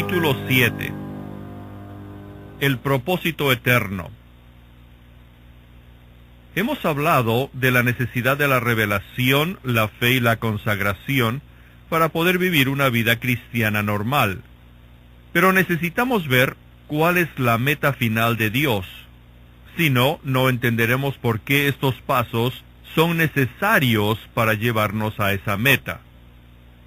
Capítulo 7. El propósito eterno. Hemos hablado de la necesidad de la revelación, la fe y la consagración para poder vivir una vida cristiana normal. Pero necesitamos ver cuál es la meta final de Dios. Si no, no entenderemos por qué estos pasos son necesarios para llevarnos a esa meta.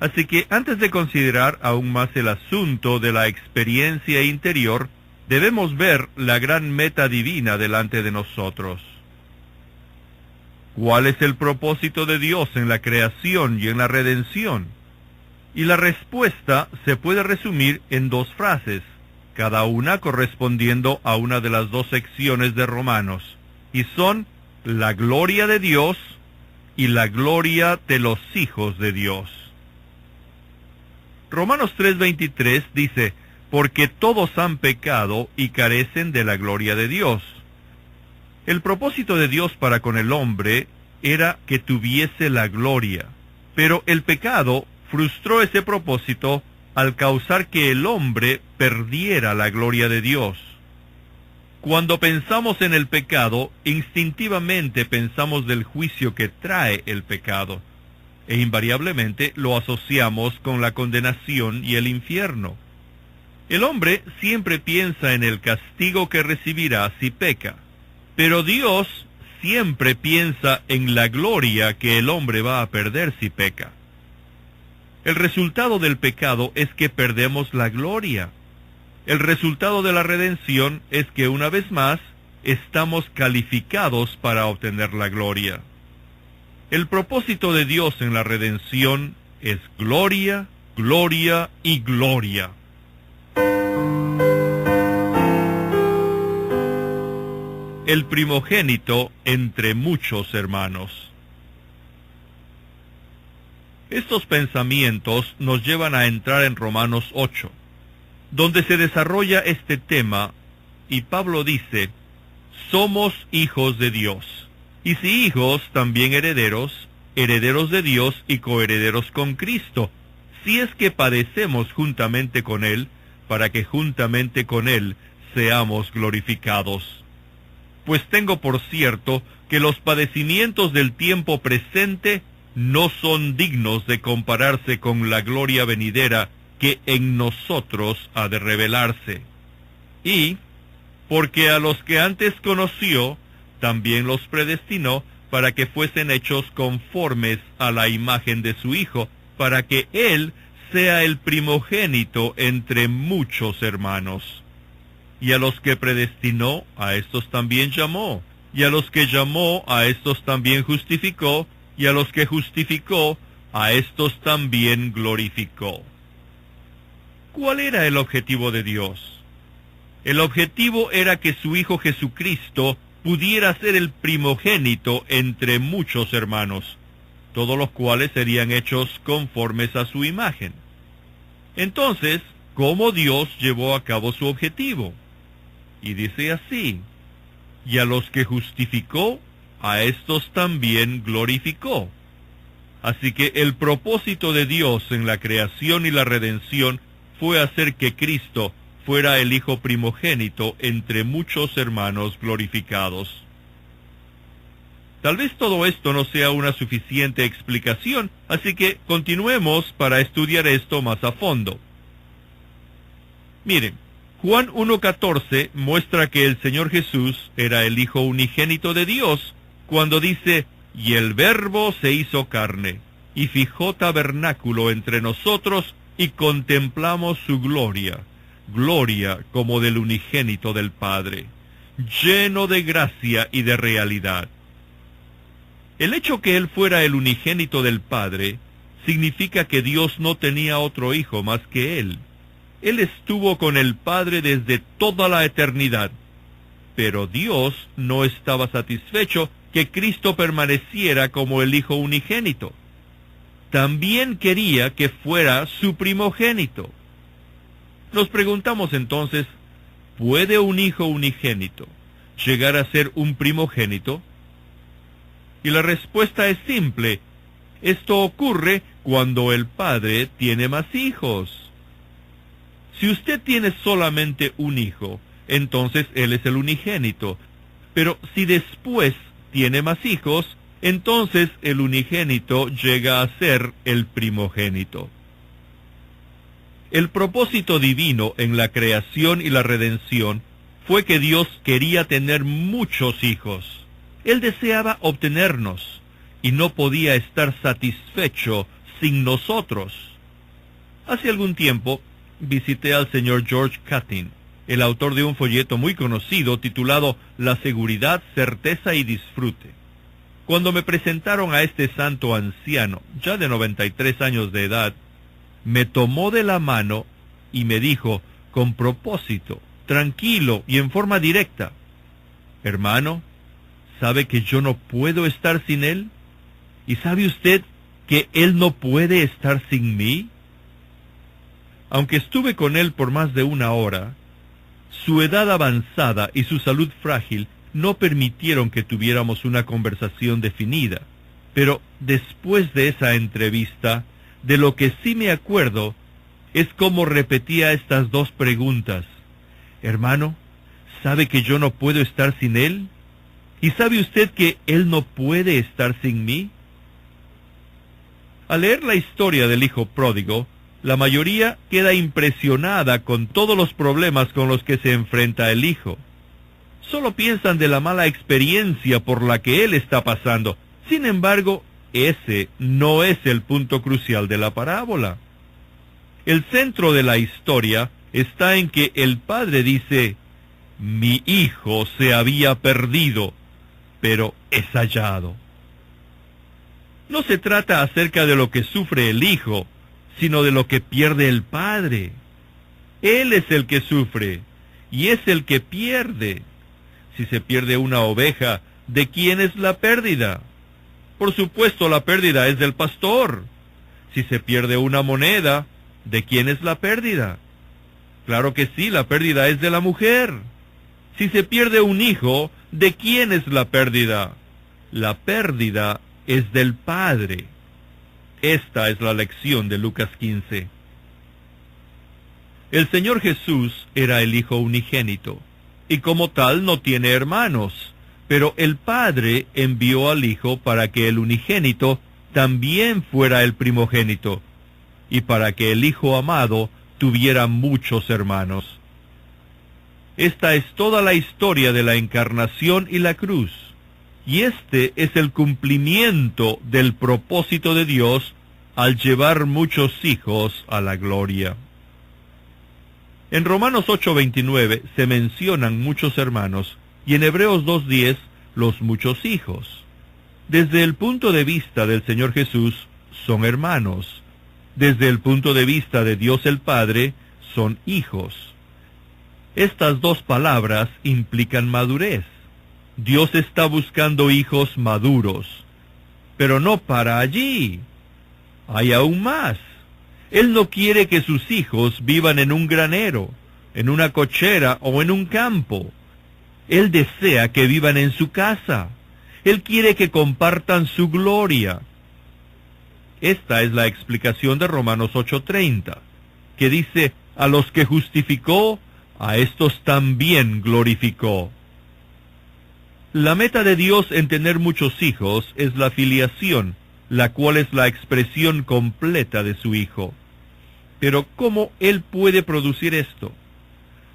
Así que antes de considerar aún más el asunto de la experiencia interior, debemos ver la gran meta divina delante de nosotros. ¿Cuál es el propósito de Dios en la creación y en la redención? Y la respuesta se puede resumir en dos frases, cada una correspondiendo a una de las dos secciones de Romanos, y son la gloria de Dios y la gloria de los hijos de Dios. Romanos 3:23 dice, porque todos han pecado y carecen de la gloria de Dios. El propósito de Dios para con el hombre era que tuviese la gloria, pero el pecado frustró ese propósito al causar que el hombre perdiera la gloria de Dios. Cuando pensamos en el pecado, instintivamente pensamos del juicio que trae el pecado, e invariablemente lo asociamos con la condenación y el infierno. El hombre siempre piensa en el castigo que recibirá si peca, pero Dios siempre piensa en la gloria que el hombre va a perder si peca. El resultado del pecado es que perdemos la gloria. El resultado de la redención es que una vez más estamos calificados para obtener la gloria. El propósito de Dios en la redención es gloria, gloria y gloria. El primogénito entre muchos hermanos. Estos pensamientos nos llevan a entrar en Romanos 8, donde se desarrolla este tema, y Pablo dice, somos hijos de Dios. Y si hijos, también herederos, herederos de Dios y coherederos con Cristo, si es que padecemos juntamente con Él, para que juntamente con Él seamos glorificados. Pues tengo por cierto que los padecimientos del tiempo presente no son dignos de compararse con la gloria venidera que en nosotros ha de revelarse. Y, porque a los que antes conoció, también los predestinó para que fuesen hechos conformes a la imagen de su Hijo, para que Él sea el primogénito entre muchos hermanos. Y a los que predestinó, a estos también llamó, y a los que llamó, a estos también justificó, y a los que justificó, a estos también glorificó. ¿Cuál era el objetivo de Dios? El objetivo era que su Hijo Jesucristo pudiera ser el primogénito entre muchos hermanos, todos los cuales serían hechos conformes a su imagen. Entonces, ¿cómo Dios llevó a cabo su objetivo? Y dice así, y a los que justificó, a estos también glorificó. Así que el propósito de Dios en la creación y la redención fue hacer que Cristo fuera el Hijo primogénito entre muchos hermanos glorificados. Tal vez todo esto no sea una suficiente explicación, así que continuemos para estudiar esto más a fondo. Miren, Juan 1:14 muestra que el Señor Jesús era el Hijo unigénito de Dios, cuando dice, y el Verbo se hizo carne, y fijó tabernáculo entre nosotros, y contemplamos su gloria, gloria como del unigénito del Padre, lleno de gracia y de realidad. El hecho que Él fuera el unigénito del Padre significa que Dios no tenía otro hijo más que Él. Él estuvo con el Padre desde toda la eternidad, pero Dios no estaba satisfecho que Cristo permaneciera como el Hijo unigénito. También quería que fuera su primogénito. Nos preguntamos entonces, ¿puede un hijo unigénito llegar a ser un primogénito? Y la respuesta es simple. Esto ocurre cuando el padre tiene más hijos. Si usted tiene solamente un hijo, entonces él es el unigénito. Pero si después tiene más hijos, entonces el unigénito llega a ser el primogénito. El propósito divino en la creación y la redención fue que Dios quería tener muchos hijos. Él deseaba obtenernos y no podía estar satisfecho sin nosotros. Hace algún tiempo visité al señor George Catin, el autor de un folleto muy conocido titulado La seguridad, certeza y disfrute. Cuando me presentaron a este santo anciano, ya de 93 años de edad, me tomó de la mano y me dijo, con propósito, tranquilo y en forma directa: hermano, ¿sabe que yo no puedo estar sin él? ¿Y sabe usted que él no puede estar sin mí? Aunque estuve con él por más de una hora, su edad avanzada y su salud frágil no permitieron que tuviéramos una conversación definida. Pero después de esa entrevista, de lo que sí me acuerdo es cómo repetía estas dos preguntas: hermano, ¿sabe que yo no puedo estar sin él? ¿Y sabe usted que él no puede estar sin mí? Al leer la historia del hijo pródigo, la mayoría queda impresionada con todos los problemas con los que se enfrenta el hijo. Solo piensan de la mala experiencia por la que él está pasando. Sin embargo, ese no es el punto crucial de la parábola. El centro de la historia está en que el padre dice: mi hijo se había perdido, pero es hallado. No se trata acerca de lo que sufre el hijo, sino de lo que pierde el padre. Él es el que sufre, y es el que pierde. Si se pierde una oveja, ¿de quién es la pérdida? Por supuesto, la pérdida es del pastor. Si se pierde una moneda, ¿de quién es la pérdida? Claro que sí, la pérdida es de la mujer. Si se pierde un hijo, ¿de quién es la pérdida? La pérdida es del padre. Esta es la lección de Lucas 15. El Señor Jesús era el Hijo unigénito, y como tal no tiene hermanos, pero el Padre envió al Hijo para que el unigénito también fuera el primogénito, y para que el Hijo amado tuviera muchos hermanos. Esta es toda la historia de la encarnación y la cruz, y este es el cumplimiento del propósito de Dios al llevar muchos hijos a la gloria. En Romanos 8:29 se mencionan muchos hermanos, y en Hebreos 2:10 los muchos hijos. Desde el punto de vista del Señor Jesús, son hermanos. Desde el punto de vista de Dios el Padre, son hijos. Estas dos palabras implican madurez. Dios está buscando hijos maduros, pero no para allí. Hay aún más. Él no quiere que sus hijos vivan en un granero, en una cochera o en un campo. Él desea que vivan en su casa. Él quiere que compartan su gloria. Esta es la explicación de Romanos 8:30, que dice: a los que justificó, a estos también glorificó. La meta de Dios en tener muchos hijos es la filiación, la cual es la expresión completa de su Hijo. Pero ¿cómo Él puede producir esto?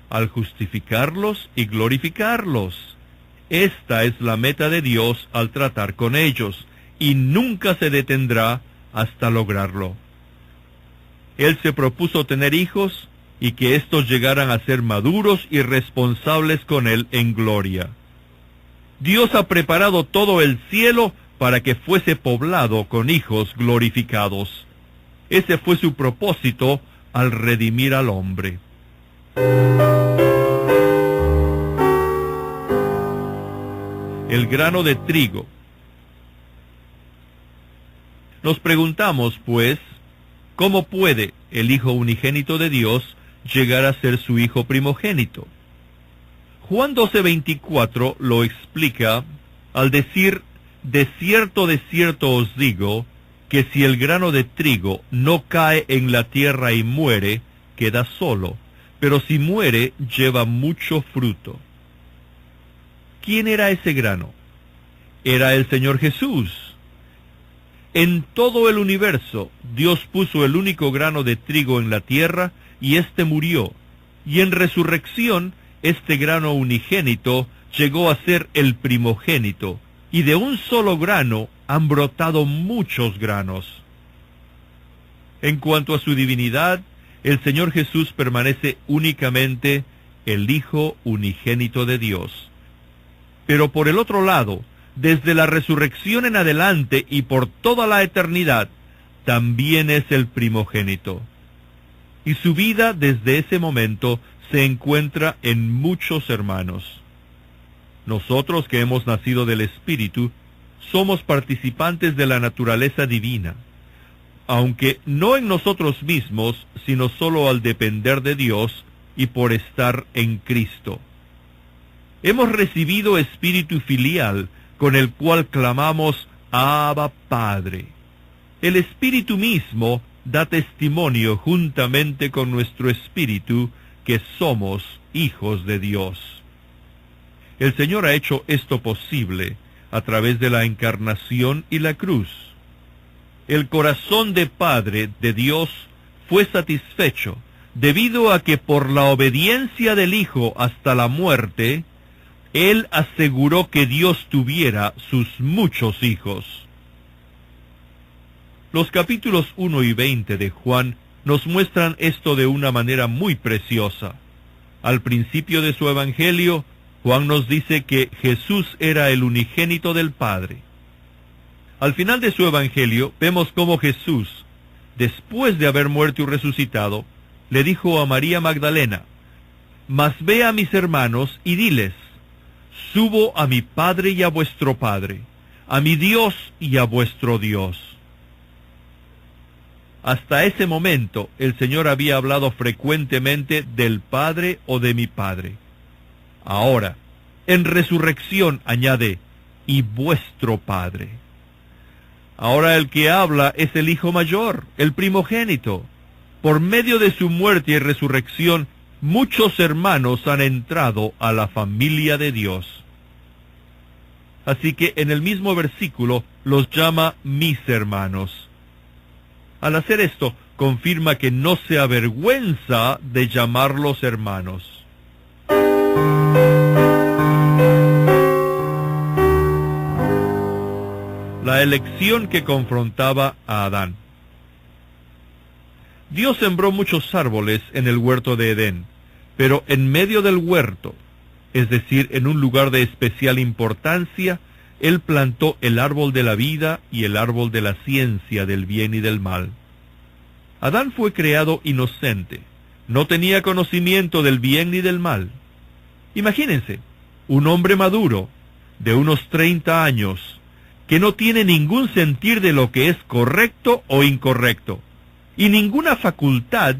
Al justificarlos y glorificarlos. Esta es la meta de Dios al tratar con ellos, y nunca se detendrá hasta lograrlo. Él se propuso tener hijos y que éstos llegaran a ser maduros y responsables con Él en gloria. Dios ha preparado todo el cielo para que fuese poblado con hijos glorificados. Ese fue su propósito al redimir al hombre. El grano de trigo. Nos preguntamos, pues, ¿cómo puede el Hijo unigénito de Dios llegar a ser su Hijo primogénito? Juan 12:24 lo explica al decir: de cierto os digo, que si el grano de trigo no cae en la tierra y muere, queda solo, pero si muere, lleva mucho fruto. ¿Quién era ese grano? Era el Señor Jesús. En todo el universo, Dios puso el único grano de trigo en la tierra, y éste murió. Y en resurrección, este grano unigénito llegó a ser el primogénito, y de un solo grano han brotado muchos granos. En cuanto a su divinidad, el Señor Jesús permanece únicamente el Hijo unigénito de Dios. Pero por el otro lado, desde la resurrección en adelante y por toda la eternidad, también es el primogénito. Y su vida desde ese momento se encuentra en muchos hermanos. Nosotros que hemos nacido del Espíritu, somos participantes de la naturaleza divina, aunque no en nosotros mismos, sino solo al depender de Dios y por estar en Cristo. Hemos recibido espíritu filial, con el cual clamamos, Abba Padre. El Espíritu mismo da testimonio juntamente con nuestro espíritu que somos hijos de Dios. El Señor ha hecho esto posible a través de la encarnación y la cruz. El corazón de Padre de Dios fue satisfecho, debido a que por la obediencia del Hijo hasta la muerte, Él aseguró que Dios tuviera sus muchos hijos. Los capítulos 1 y 20 de Juan nos muestran esto de una manera muy preciosa. Al principio de su evangelio, Juan nos dice que Jesús era el unigénito del Padre. Al final de su evangelio, vemos cómo Jesús, después de haber muerto y resucitado, le dijo a María Magdalena, «Mas ve a mis hermanos y diles, subo a mi Padre y a vuestro Padre, a mi Dios y a vuestro Dios». Hasta ese momento, el Señor había hablado frecuentemente del Padre o de mi Padre. Ahora, en resurrección añade, «y vuestro Padre». Ahora el que habla es el Hijo mayor, el primogénito. Por medio de su muerte y resurrección, muchos hermanos han entrado a la familia de Dios. Así que en el mismo versículo los llama mis hermanos. Al hacer esto, confirma que no se avergüenza de llamarlos hermanos. La elección que confrontaba a Adán. Dios sembró muchos árboles en el huerto de Edén, pero en medio del huerto, es decir, en un lugar de especial importancia, Él plantó el árbol de la vida y el árbol de la ciencia del bien y del mal. Adán fue creado inocente, no tenía conocimiento del bien ni del mal. Imagínense, un hombre maduro, de unos 30 años, que no tiene ningún sentir de lo que es correcto o incorrecto, y ninguna facultad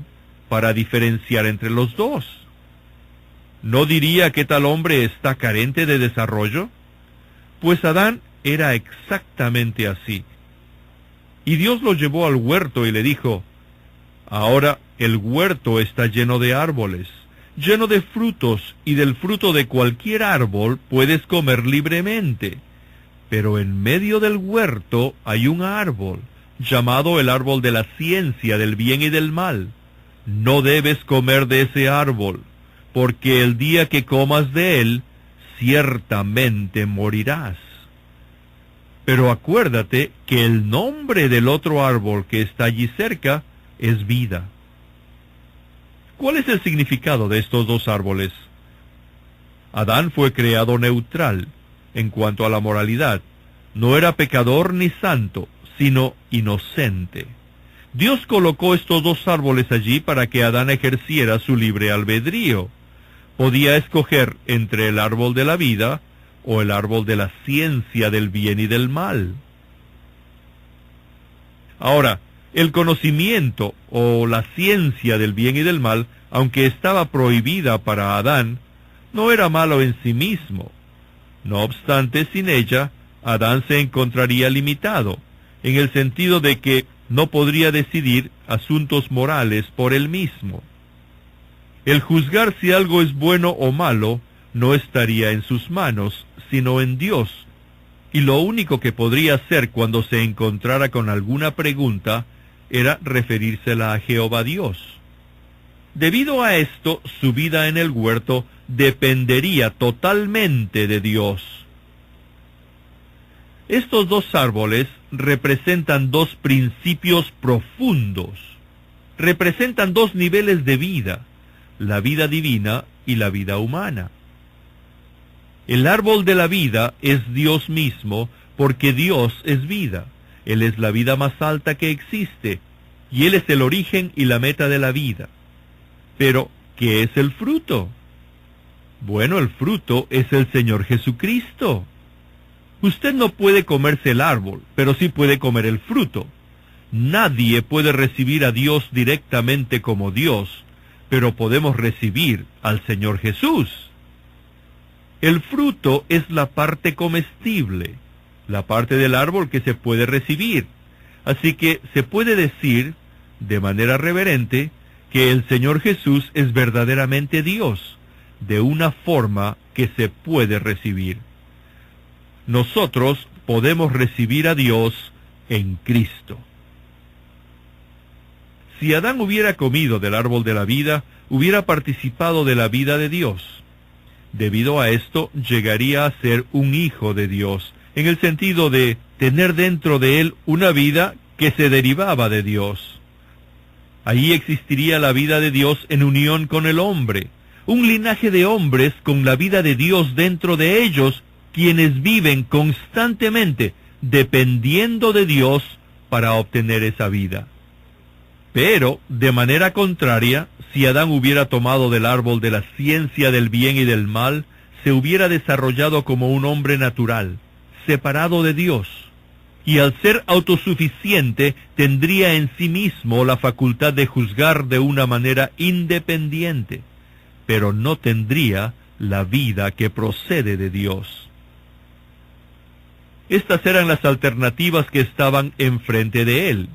para diferenciar entre los dos. ¿No diría que tal hombre está carente de desarrollo? Pues Adán era exactamente así. Y Dios lo llevó al huerto y le dijo, «Ahora el huerto está lleno de árboles, lleno de frutos, y del fruto de cualquier árbol puedes comer libremente. Pero en medio del huerto hay un árbol, llamado el árbol de la ciencia del bien y del mal. No debes comer de ese árbol, porque el día que comas de él, ciertamente morirás. Pero acuérdate que el nombre del otro árbol que está allí cerca es vida». ¿Cuál es el significado de estos dos árboles? Adán fue creado neutral en cuanto a la moralidad. No era pecador ni santo, sino inocente. Dios colocó estos dos árboles allí para que Adán ejerciera su libre albedrío. Podía escoger entre el árbol de la vida o el árbol de la ciencia del bien y del mal. Ahora, el conocimiento o la ciencia del bien y del mal, aunque estaba prohibida para Adán, no era malo en sí mismo. No obstante, sin ella, Adán se encontraría limitado, en el sentido de que no podría decidir asuntos morales por él mismo. El juzgar si algo es bueno o malo no estaría en sus manos, sino en Dios, y lo único que podría hacer cuando se encontrara con alguna pregunta era referírsela a Jehová Dios. Debido a esto, su vida en el huerto dependería totalmente de Dios. Estos dos árboles representan dos principios profundos. Representan dos niveles de vida, la vida divina y la vida humana. El árbol de la vida es Dios mismo, porque Dios es vida. Él es la vida más alta que existe, y Él es el origen y la meta de la vida. Pero, ¿qué es el fruto? Bueno, el fruto es el Señor Jesucristo. Usted no puede comerse el árbol, pero sí puede comer el fruto. Nadie puede recibir a Dios directamente como Dios, pero podemos recibir al Señor Jesús. El fruto es la parte comestible, la parte del árbol que se puede recibir. Así que se puede decir, de manera reverente, que el Señor Jesús es verdaderamente Dios, de una forma que se puede recibir. Nosotros podemos recibir a Dios en Cristo. Si Adán hubiera comido del árbol de la vida, hubiera participado de la vida de Dios. Debido a esto, llegaría a ser un hijo de Dios, en el sentido de tener dentro de él una vida que se derivaba de Dios. Allí existiría la vida de Dios en unión con el hombre, un linaje de hombres con la vida de Dios dentro de ellos, quienes viven constantemente dependiendo de Dios para obtener esa vida. Pero, de manera contraria, si Adán hubiera tomado del árbol de la ciencia del bien y del mal, se hubiera desarrollado como un hombre natural, separado de Dios, y al ser autosuficiente tendría en sí mismo la facultad de juzgar de una manera independiente, pero no tendría la vida que procede de Dios. Estas eran las alternativas que estaban enfrente de él.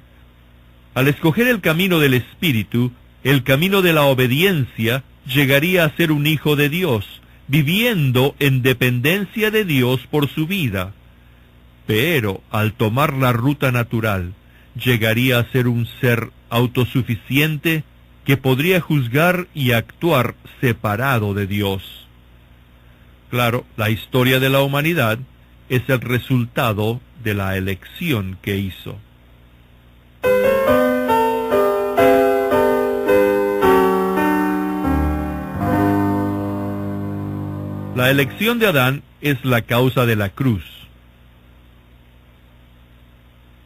Al escoger el camino del Espíritu, el camino de la obediencia, llegaría a ser un hijo de Dios, viviendo en dependencia de Dios por su vida. Pero al tomar la ruta natural, llegaría a ser un ser autosuficiente que podría juzgar y actuar separado de Dios. Claro, la historia de la humanidad es el resultado de la elección que hizo. La elección de Adán es la causa de la cruz.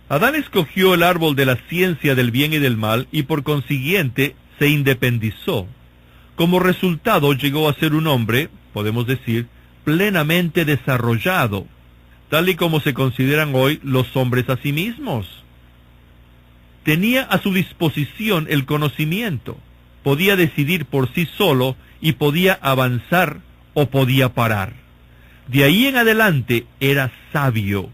Adán escogió el árbol de la ciencia del bien y del mal y por consiguiente se independizó. Como resultado llegó a ser un hombre, podemos decir, plenamente desarrollado, tal y como se consideran hoy los hombres a sí mismos. Tenía a su disposición el conocimiento, podía decidir por sí solo y podía avanzar o podía parar. De ahí en adelante era sabio.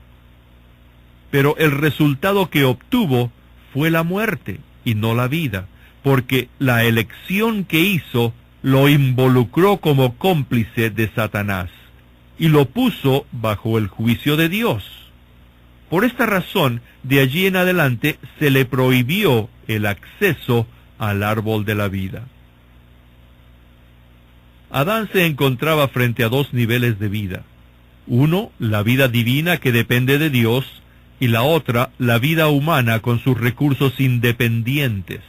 Pero el resultado que obtuvo fue la muerte y no la vida, porque la elección que hizo lo involucró como cómplice de Satanás y lo puso bajo el juicio de Dios. Por esta razón, de allí en adelante se le prohibió el acceso al árbol de la vida. Adán se encontraba frente a dos niveles de vida. Uno, la vida divina que depende de Dios, y la otra, la vida humana con sus recursos independientes.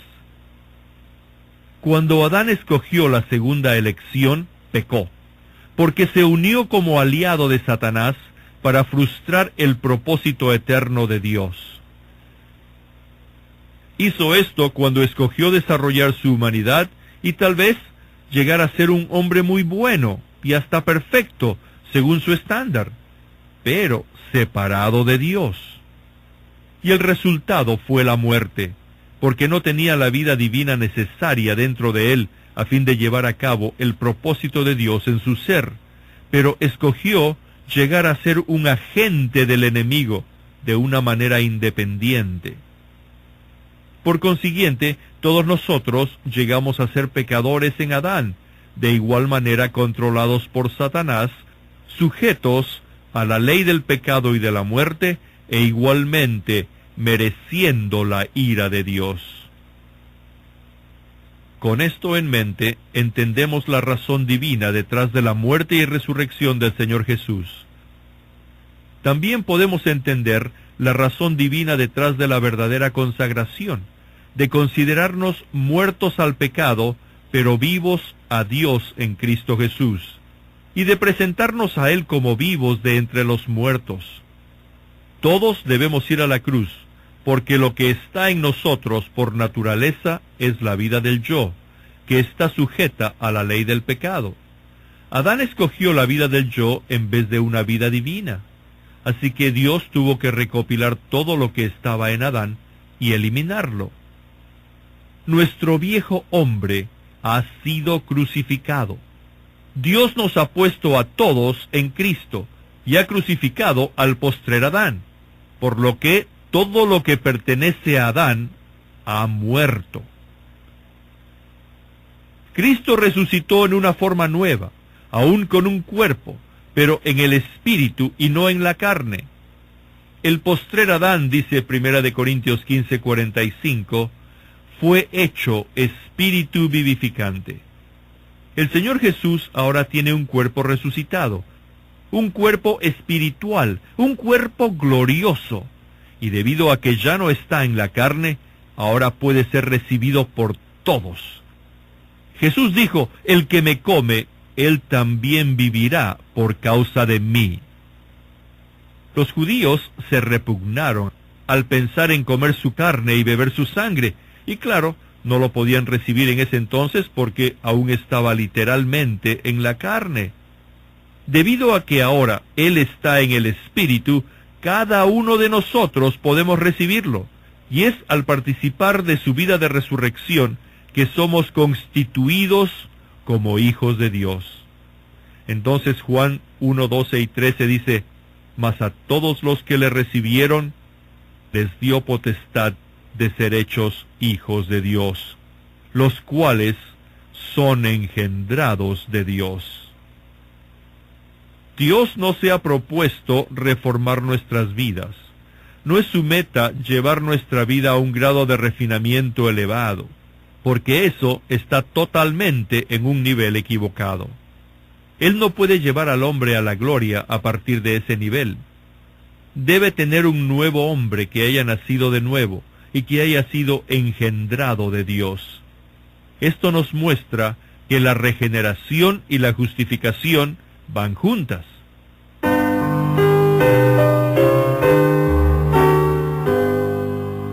Cuando Adán escogió la segunda elección, pecó, porque se unió como aliado de Satanás para frustrar el propósito eterno de Dios. Hizo esto cuando escogió desarrollar su humanidad y tal vez llegar a ser un hombre muy bueno y hasta perfecto, según su estándar, pero separado de Dios. Y el resultado fue la muerte, porque no tenía la vida divina necesaria dentro de él a fin de llevar a cabo el propósito de Dios en su ser, pero escogió llegar a ser un agente del enemigo de una manera independiente. Por consiguiente, todos nosotros llegamos a ser pecadores en Adán, de igual manera controlados por Satanás, sujetos a la ley del pecado y de la muerte, e igualmente mereciendo la ira de Dios. Con esto en mente, entendemos la razón divina detrás de la muerte y resurrección del Señor Jesús. También podemos entender la razón divina detrás de la verdadera consagración, de considerarnos muertos al pecado, pero vivos a Dios en Cristo Jesús, y de presentarnos a Él como vivos de entre los muertos. Todos debemos ir a la cruz, porque lo que está en nosotros por naturaleza es la vida del yo, que está sujeta a la ley del pecado. Adán escogió la vida del yo en vez de una vida divina, así que Dios tuvo que recopilar todo lo que estaba en Adán y eliminarlo. Nuestro viejo hombre ha sido crucificado. Dios nos ha puesto a todos en Cristo y ha crucificado al postrer Adán, por lo que todo lo que pertenece a Adán ha muerto. Cristo resucitó en una forma nueva, aún con un cuerpo, pero en el espíritu y no en la carne. El postrer Adán, dice 1 Corintios 15:45, fue hecho espíritu vivificante. El Señor Jesús ahora tiene un cuerpo resucitado, un cuerpo espiritual, un cuerpo glorioso, y debido a que ya no está en la carne, ahora puede ser recibido por todos. Jesús dijo, el que me come, él también vivirá por causa de mí. Los judíos se repugnaron al pensar en comer su carne y beber su sangre, y claro, no lo podían recibir en ese entonces porque aún estaba literalmente en la carne. Debido a que ahora Él está en el Espíritu, cada uno de nosotros podemos recibirlo, y es al participar de su vida de resurrección que somos constituidos como hijos de Dios. Entonces Juan 1:12 y 13 dice, mas a todos los que le recibieron, les dio potestad de ser hechos hijos de Dios, los cuales son engendrados de Dios. Dios no se ha propuesto reformar nuestras vidas. No es su meta llevar nuestra vida a un grado de refinamiento elevado, porque eso está totalmente en un nivel equivocado. Él no puede llevar al hombre a la gloria a partir de ese nivel. Debe tener un nuevo hombre que haya nacido de nuevo y que haya sido engendrado de Dios. Esto nos muestra que la regeneración y la justificación van juntas.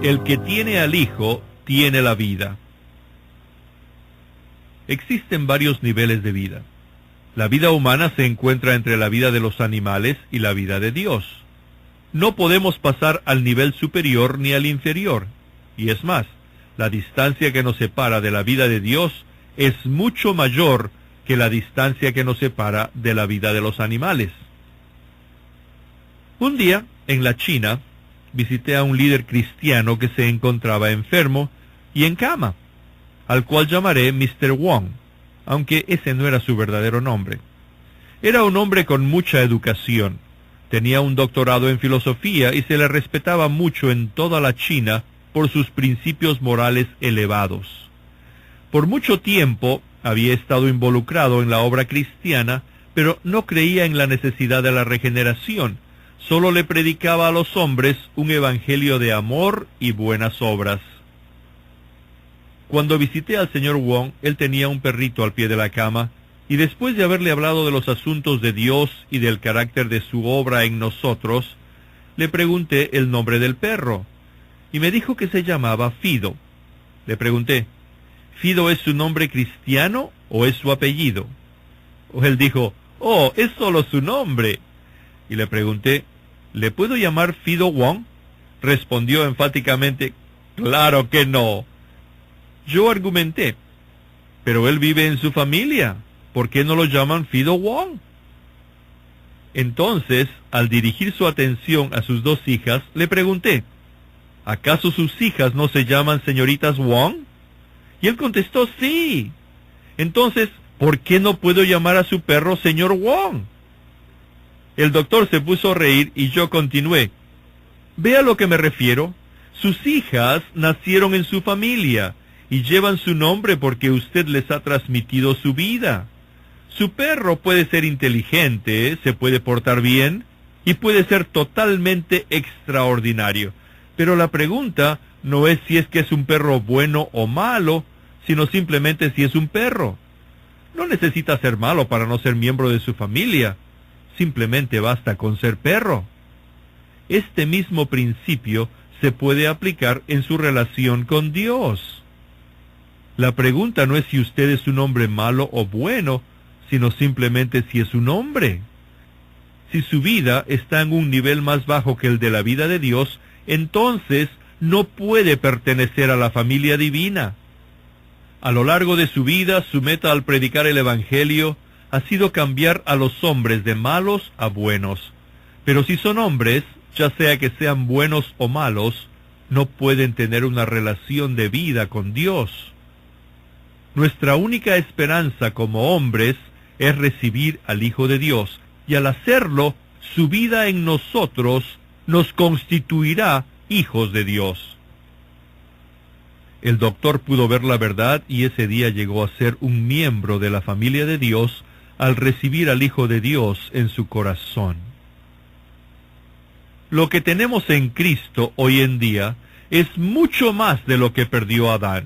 El que tiene al Hijo tiene la vida. Existen varios niveles de vida. La vida humana se encuentra entre la vida de los animales y la vida de Dios. No podemos pasar al nivel superior ni al inferior. Y es más, la distancia que nos separa de la vida de Dios es mucho mayor que la distancia que nos separa de la vida de los animales. Un día, en la China, visité a un líder cristiano que se encontraba enfermo y en cama, al cual llamaré Mr. Wong, aunque ese no era su verdadero nombre. Era un hombre con mucha educación, tenía un doctorado en filosofía y se le respetaba mucho en toda la China por sus principios morales elevados. Por mucho tiempo había estado involucrado en la obra cristiana, pero no creía en la necesidad de la regeneración, solo le predicaba a los hombres un evangelio de amor y buenas obras. Cuando visité al señor Wong, él tenía un perrito al pie de la cama, y después de haberle hablado de los asuntos de Dios y del carácter de su obra en nosotros, le pregunté el nombre del perro, y me dijo que se llamaba Fido. Le pregunté, ¿Fido es su nombre cristiano o es su apellido? Él dijo, oh, es solo su nombre. Y le pregunté, ¿le puedo llamar Fido Wong? Respondió enfáticamente, claro que no. Yo argumenté, pero él vive en su familia, ¿por qué no lo llaman Fido Wong? Entonces, al dirigir su atención a sus dos hijas, le pregunté, ¿acaso sus hijas no se llaman señoritas Wong? Y él contestó, sí. Entonces, ¿por qué no puedo llamar a su perro señor Wong? El doctor se puso a reír y yo continué. ¿Ve a lo que me refiero? Sus hijas nacieron en su familia y llevan su nombre porque usted les ha transmitido su vida. Su perro puede ser inteligente, se puede portar bien y puede ser totalmente extraordinario. Pero la pregunta no es si es que es un perro bueno o malo, sino simplemente si es un perro. No necesita ser malo para no ser miembro de su familia. Simplemente basta con ser perro. Este mismo principio se puede aplicar en su relación con Dios. La pregunta no es si usted es un hombre malo o bueno, sino simplemente si es un hombre. Si su vida está en un nivel más bajo que el de la vida de Dios, entonces no puede pertenecer a la familia divina. A lo largo de su vida, su meta al predicar el Evangelio ha sido cambiar a los hombres de malos a buenos. Pero si son hombres, ya sea que sean buenos o malos, no pueden tener una relación de vida con Dios. Nuestra única esperanza como hombres es recibir al Hijo de Dios, y al hacerlo, su vida en nosotros nos constituirá hijos de Dios. El doctor pudo ver la verdad y ese día llegó a ser un miembro de la familia de Dios al recibir al Hijo de Dios en su corazón. Lo que tenemos en Cristo hoy en día es mucho más de lo que perdió Adán.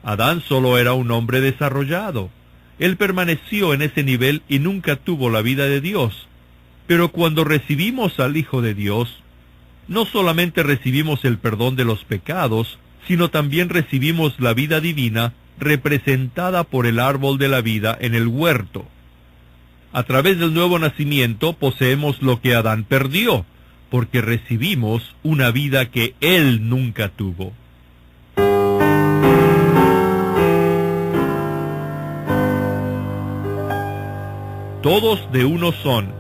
Adán solo era un hombre desarrollado. Él permaneció en ese nivel y nunca tuvo la vida de Dios. Pero cuando recibimos al Hijo de Dios, no solamente recibimos el perdón de los pecados, sino también recibimos la vida divina representada por el árbol de la vida en el huerto. A través del nuevo nacimiento poseemos lo que Adán perdió, porque recibimos una vida que él nunca tuvo. Todos de uno son.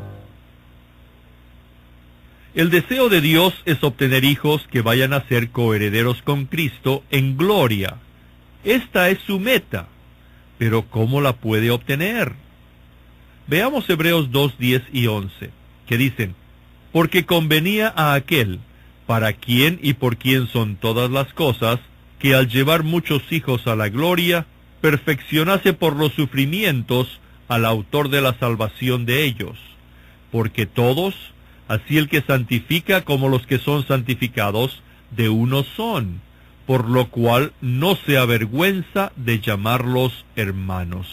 El deseo de Dios es obtener hijos que vayan a ser coherederos con Cristo en gloria. Esta es su meta. Pero ¿cómo la puede obtener? Veamos Hebreos 2, 10 y 11, que dicen, porque convenía a aquel, para quien y por quien son todas las cosas, que al llevar muchos hijos a la gloria, perfeccionase por los sufrimientos al autor de la salvación de ellos. Porque todos, así el que santifica como los que son santificados, de uno son, por lo cual no se avergüenza de llamarlos hermanos.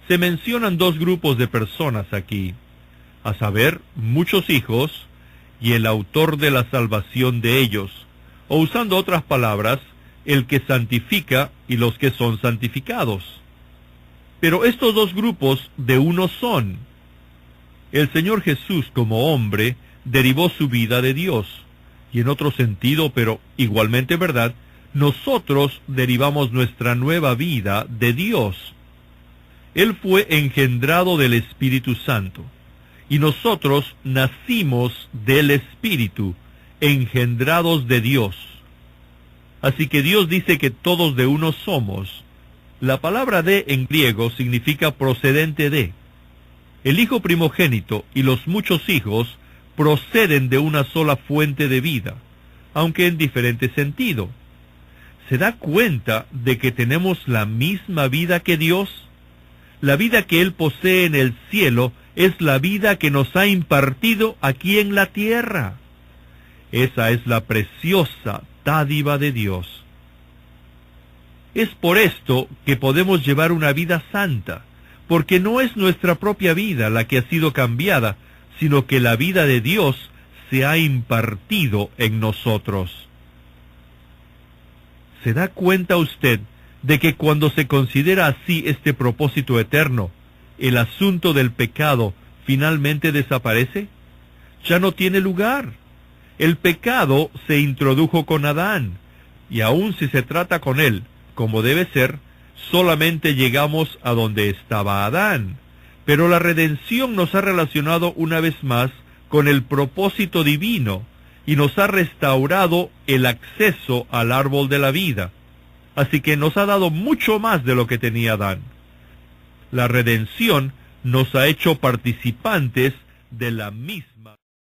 Se mencionan dos grupos de personas aquí, a saber, muchos hijos y el autor de la salvación de ellos, o usando otras palabras, el que santifica y los que son santificados. Pero estos dos grupos de uno son. El Señor Jesús como hombre derivó su vida de Dios, y en otro sentido, pero igualmente verdad, nosotros derivamos nuestra nueva vida de Dios. Él fue engendrado del Espíritu Santo, y nosotros nacimos del Espíritu, engendrados de Dios. Así que Dios dice que todos de uno somos. La palabra de en griego significa procedente de. El hijo primogénito y los muchos hijos proceden de una sola fuente de vida, aunque en diferente sentido. ¿Se da cuenta de que tenemos la misma vida que Dios? La vida que Él posee en el cielo es la vida que nos ha impartido aquí en la tierra. Esa es la preciosa dádiva de Dios. Es por esto que podemos llevar una vida santa, porque no es nuestra propia vida la que ha sido cambiada, sino que la vida de Dios se ha impartido en nosotros. ¿Se da cuenta usted de que cuando se considera así este propósito eterno, el asunto del pecado finalmente desaparece? Ya no tiene lugar. El pecado se introdujo con Adán, y aun si se trata con él como debe ser, solamente llegamos a donde estaba Adán. Pero la redención nos ha relacionado una vez más con el propósito divino, y nos ha restaurado el acceso al árbol de la vida. Así que nos ha dado mucho más de lo que tenía Adán. La redención nos ha hecho participantes de la misma